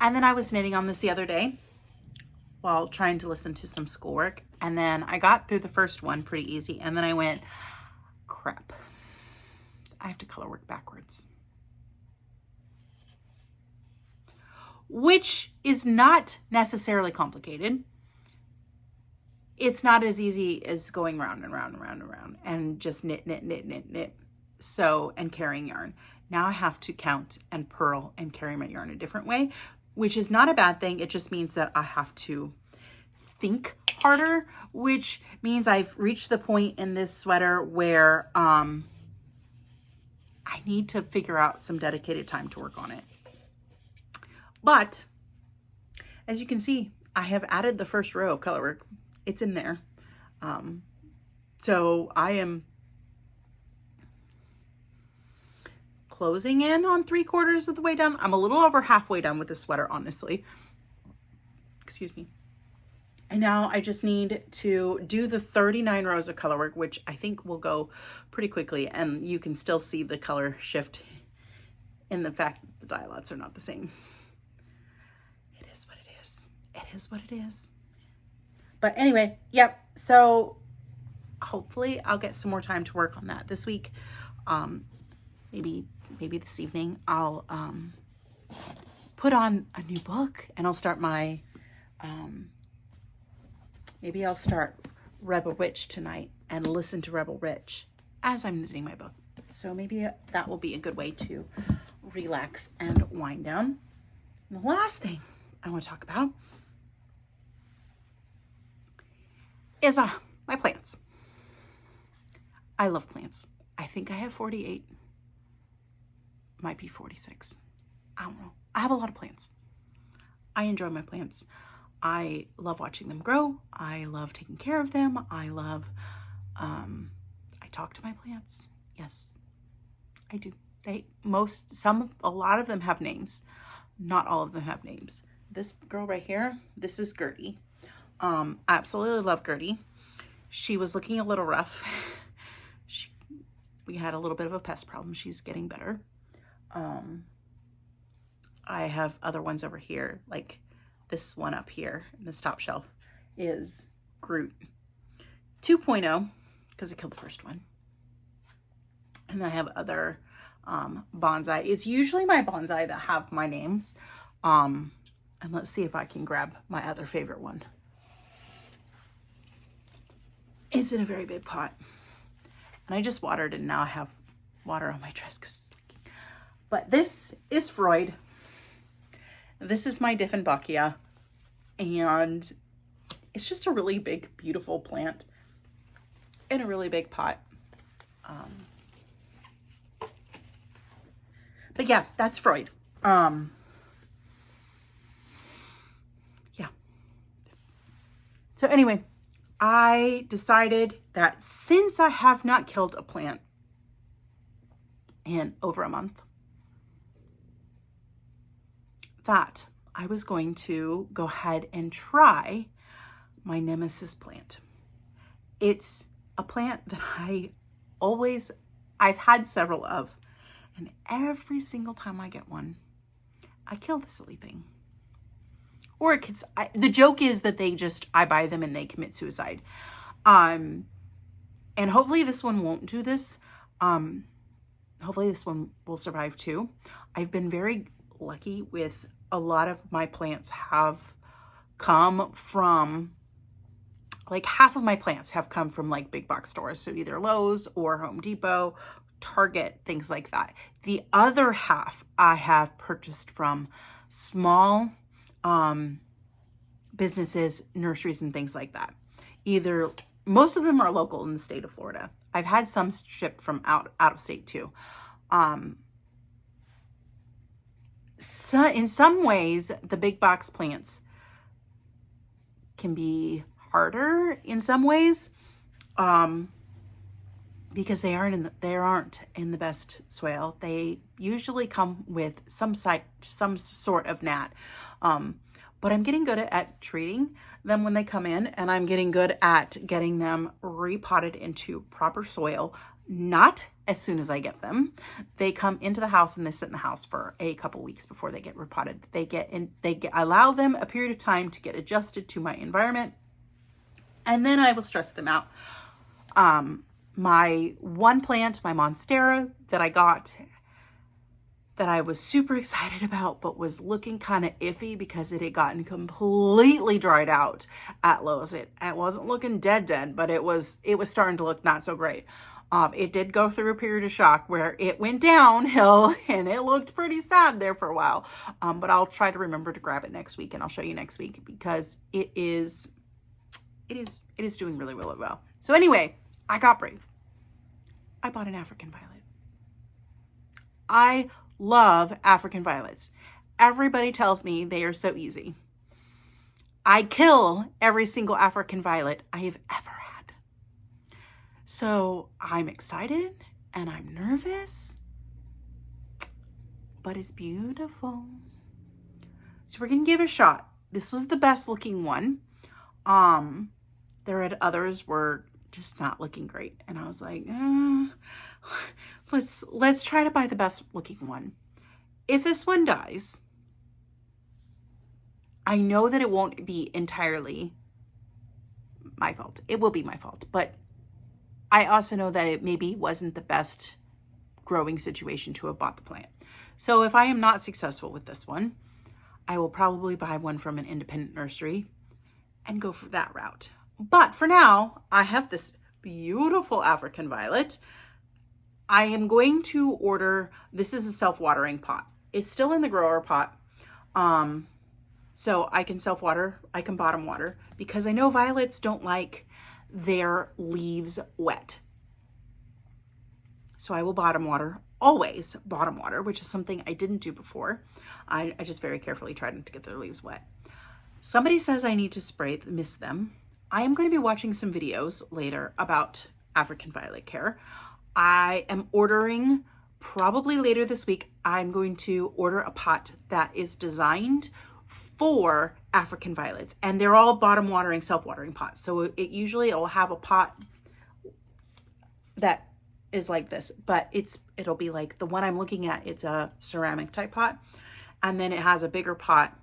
And then I was knitting on this the other day while trying to listen to some schoolwork. And then I got through the first one pretty easy. And then I went, crap, I have to color work backwards. Which is not necessarily complicated. It's not as easy as going round and round and round and round and just knit, knit, knit, knit, knit. So, and carrying yarn. Now I have to count and purl and carry my yarn a different way, which is not a bad thing. It just means that I have to think harder, which means I've reached the point in this sweater where I need to figure out some dedicated time to work on it. But as you can see, I have added the first row of color work. It's in there. So I am closing in on 3/4 of the way done. I'm a little over halfway done with this sweater, honestly. Excuse me. And now I just need to do the 39 rows of color work, which I think will go pretty quickly. And you can still see the color shift in the fact that the dye lots are not the same. It is what it is. It is what it is. But anyway, yep. So hopefully I'll get some more time to work on that this week. Maybe this evening I'll put on a new book and I'll start my maybe I'll start Rebel Witch tonight and listen to Rebel Witch as I'm knitting my book. So maybe that will be a good way to relax and wind down. And the last thing I want to talk about is my plants. I love plants. I think I have 48. Might be 46. I don't know. I have a lot of plants. I enjoy my plants. I love watching them grow. I love taking care of them. I love, I talk to my plants. Yes, I do. A lot of them have names. Not all of them have names. This girl right here, this is Gertie. Absolutely love Gertie. She was looking a little rough. We had a little bit of a pest problem. She's getting better. I have other ones over here, like this one up here in this top shelf is Groot 2.0 because I killed the first one. And I have other bonsai. It's usually my bonsai that have my names. And let's see if I can grab my other favorite one. It's in a very big pot. And I just watered and now I have water on my dress because it's leaking. But this is Freud. This is my Dieffenbachia. And it's just a really big, beautiful plant in a really big pot. But yeah, that's Freud. Yeah. So anyway, I decided that since I have not killed a plant in over a month, that I was going to go ahead and try my nemesis plant. It's a plant that I've had several of, and every single time I get one, I kill the silly thing. Or the joke is that I buy them and they commit suicide. And hopefully this one won't do this. Hopefully this one will survive too. I've been very lucky with a lot of my plants have come from, like half of my plants have come from like big box stores. So either Lowe's or Home Depot, Target, things like that. The other half I have purchased from small businesses, nurseries, and things like that. Most of them are local in the state of Florida. I've had some shipped from out of state too. So in some ways, the big box plants can be harder in some ways, because they aren't in the best soil. They usually come with some sort of gnat. But I'm getting good at treating them when they come in, and I'm getting good at getting them repotted into proper soil. Not as soon as I get them. They come into the house and they sit in the house for a couple weeks before they get repotted. I allow them a period of time to get adjusted to my environment, and then I will stress them out. My one plant, my Monstera that I got, that I was super excited about, but was looking kind of iffy because it had gotten completely dried out at Lowe's. It wasn't looking dead, but it was starting to look not so great. It did go through a period of shock where it went downhill and it looked pretty sad there for a while. But I'll try to remember to grab it next week, and I'll show you next week because it is doing really, really well. So anyway, I got brave. I bought an African violet. I love African violets. Everybody tells me they are so easy. I kill every single African violet I have ever had. So I'm excited and I'm nervous, but it's beautiful. So we're going to give it a shot. This was the best looking one. There had others were just not looking great. And I was like, let's try to buy the best looking one. If this one dies, I know that it won't be entirely my fault. It will be my fault, but I also know that it maybe wasn't the best growing situation to have bought the plant. So if I am not successful with this one, I will probably buy one from an independent nursery and go for that route. But for now, I have this beautiful African violet. I am going to order, this is a self-watering pot. It's still in the grower pot. So I can self-water, I can bottom water, because I know violets don't like their leaves wet. So I will bottom water, always bottom water, which is something I didn't do before. I just very carefully tried not to get their leaves wet. Somebody says I need to mist them. I am going to be watching some videos later about African violet care. I am ordering probably later this week, I'm going to order a pot that is designed for African violets, and they're all bottom watering, self-watering pots. So it usually will have a pot that is like this, but it'll be like the one I'm looking at. It's a ceramic type pot, and then it has a bigger pot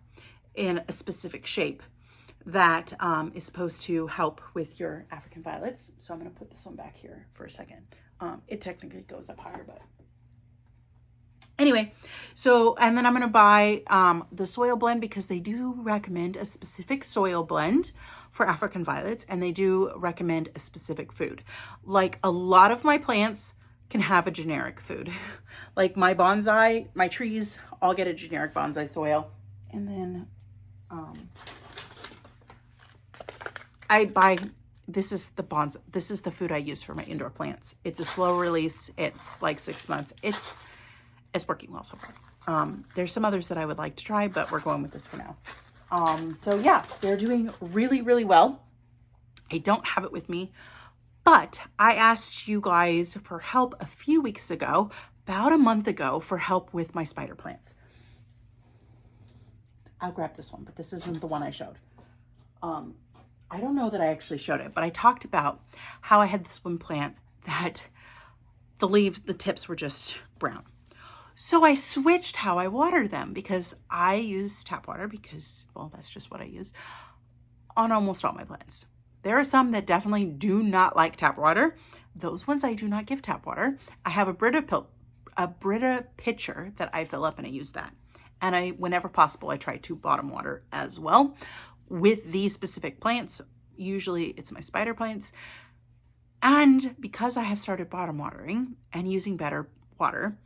in a specific shape that is supposed to help with your African violets. So I'm going to put this one back here for a second. It technically goes up higher, but anyway, so, and then I'm going to buy the soil blend, because they do recommend a specific soil blend for African violets, and they do recommend a specific food. Like a lot of my plants can have a generic food. Like my bonsai, my trees all get a generic bonsai soil. And then I buy, this is the food I use for my indoor plants. It's a slow release. It's like 6 months. It's working well so far. There's some others that I would like to try, but we're going with this for now. So yeah, they're doing really, really well. I don't have it with me, but I asked you guys for help a few weeks ago, about a month ago, for help with my spider plants. I'll grab this one, but this isn't the one I showed. I don't know that I actually showed it, but I talked about how I had this one plant that the tips were just brown. So I switched how I water them, because I use tap water because, well, that's just what I use on almost all my plants. There are some that definitely do not like tap water. Those ones I do not give tap water. I have a Brita pitcher that I fill up, and I use that. And whenever possible, I try to bottom water as well. With these specific plants, usually it's my spider plants. And because I have started bottom watering and using better water,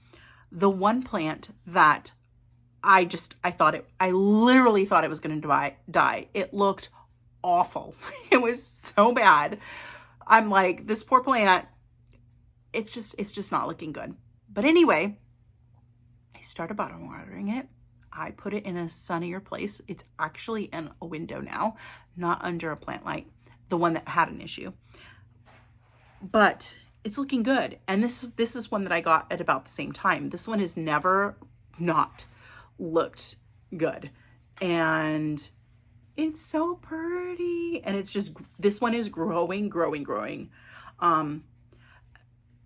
the one plant that I literally thought it was going to die. It looked awful. It was so bad. I'm like, this poor plant, it's just not looking good. But anyway, I started bottom watering it. I put it in a sunnier place. It's actually in a window now, not under a plant light, the one that had an issue. But it's looking good. And this is one that I got at about the same time. This one has never not looked good. And it's so pretty. And it's just, this one is growing.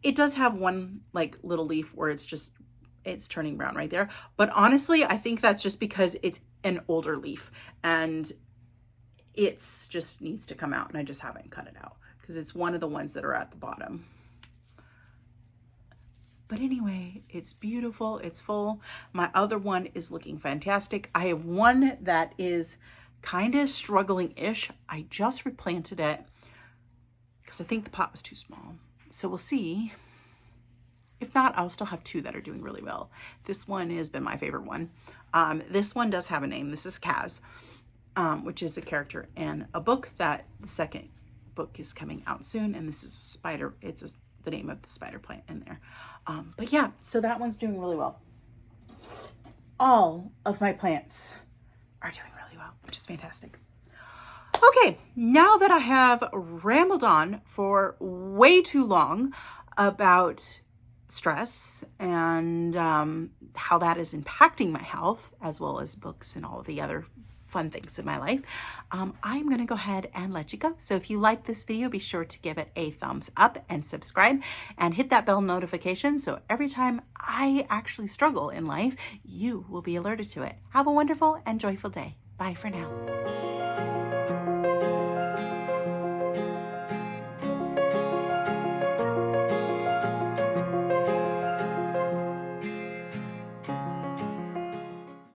It does have one like little leaf where it's turning brown right there. But honestly, I think that's just because it's an older leaf and it's just needs to come out, and I just haven't cut it out because it's one of the ones that are at the bottom. But anyway, it's beautiful. It's full. My other one is looking fantastic. I have one that is kind of struggling-ish. I just replanted it because I think the pot was too small. So we'll see. If not, I'll still have two that are doing really well. This one has been my favorite one. This one does have a name. This is Kaz, which is a character in a book that the second book is coming out soon. And this is Spider. It's the name of the spider plant in there. But yeah, so that one's doing really well. All of my plants are doing really well, which is fantastic. Okay, now that I have rambled on for way too long about stress and how that is impacting my health, as well as books and all of the other fun things in my life, I'm going to go ahead and let you go. So if you like this video, be sure to give it a thumbs up and subscribe and hit that bell notification so every time I actually struggle in life, you will be alerted to it. Have a wonderful and joyful day. Bye for now.